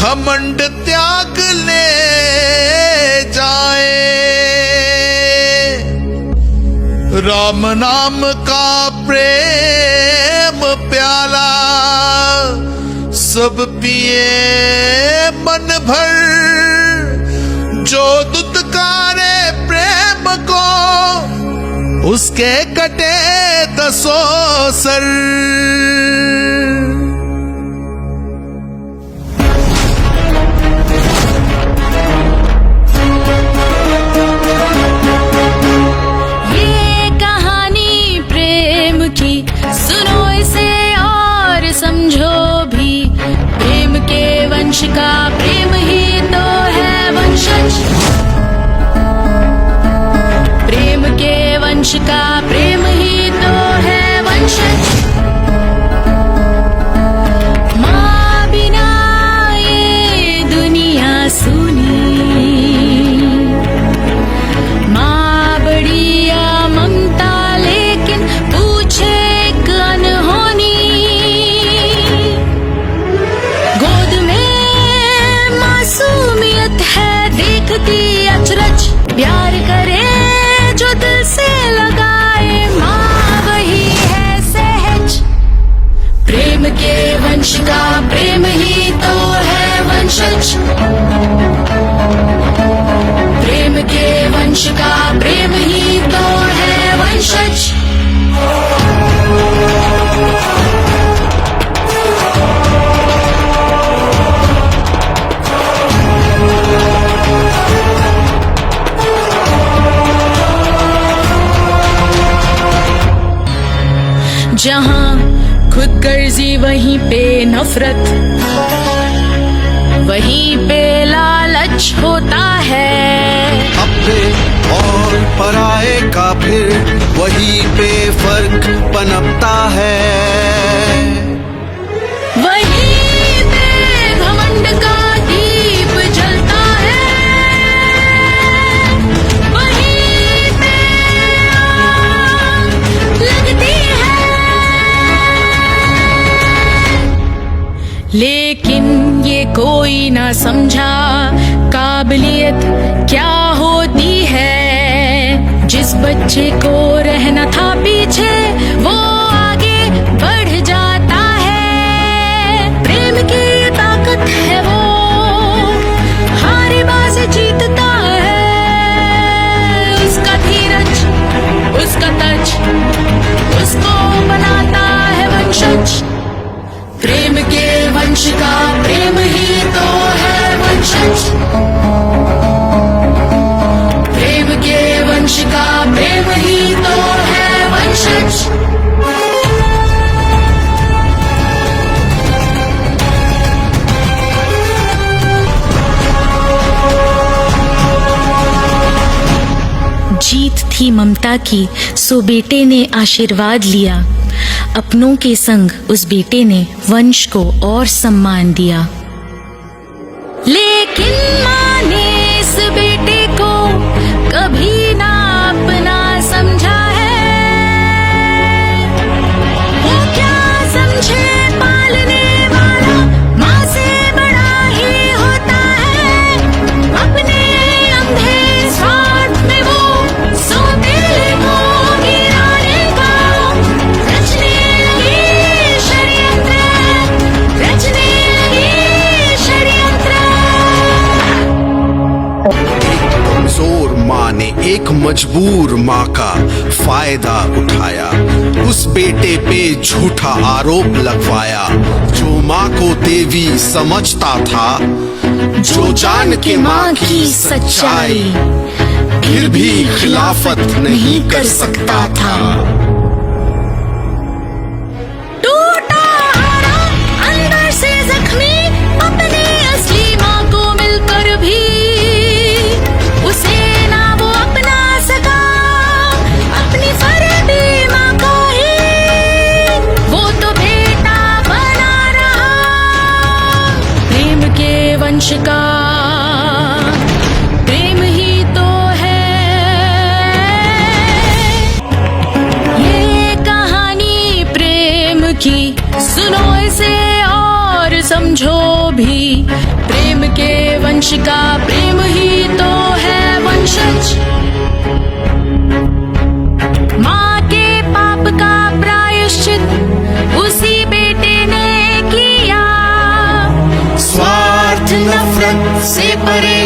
घमंड त्याग ले जाए। राम नाम का प्रेम प्याला सब पिए मन भर। जो दुत्कारे प्रेम को उसके कटे दसों सर। ये कहानी प्रेम की, सुनो इसे और समझो भी। प्रेम के वंश का प्रेम ही तो है वंशज। प्रेम के वंश का प्रेम ही तो है वंशज। माँ बिना ये दुनिया सुनी, माँ बड़ी या ममता लेकिन पूछे एक अनहोनी। गोद में मासूमियत है देखती अचरज। प्यार करे जो दिल से लगाए, माँ वही है सहज। प्रेम के वंश का प्रेम ही तो है वंशज। प्रेम के वंश का प्रेम ही तो है वंशज। जहाँ खुद गर्जी वहीं पे नफरत, वहीं पे लालच होता है। अपने और पराये का फिर वहीं पे फर्क पनपता है। वहीं पे घमंड का दीप जलता है। वहीं पे आग लगती है। लेकिन ये कोई ना समझा काबिलियत क्या होती है। जिस बच्चे को रहना था पीछे वो आगे बढ़ जाता है। प्रेम की ताकत है वो हारे बाजी जीतता है। उसका धीरज, उसका तज उसको बनाता है वंशज। प्रेम के वंश का प्रेम ही तो है वंशज। प्रेम के वंश का प्रेम ही तो है वंशज। जीत थी ममता की, सो बेटे ने आशीर्वाद लिया। अपनों के संग उस बेटे ने वंश को और सम्मान दिया। लेकिन माँ ने इस बेटे को कभी ना अपना समझा है। वो क्या समझे पालने वाला माँ से बड़ा ही होता है। अपने अंधे स्वार्थ में वो सौतेले को गिराने का रचने लगी षड्यंत्र। रचने लगी षड्यंत्र। कमजोर माँ ने एक मजबूर माँ का फायदा उठाया। उस बेटे पे झूठा आरोप लगवाया। जो माँ को देवी समझता था, जो जान के माँ की सच्चाई, फिर भी खिलाफत नहीं कर सकता था। टूटा हारा अंदर से जख्मी अपनी असली माँ को मिलकर भी उसे ना वो अपना सका। अपनी फर्जी माँ को ही वो तो बेटा बना रहा। प्रेम के वंश का प्रेम ही तो है। ये कहानी प्रेम की, सुनो इसे और समझो भी। प्रेम वंश का प्रेम ही तो है वंशज। माँ के पाप का प्रायश्चित उसी बेटे ने किया। स्वार्थ नफरत से परे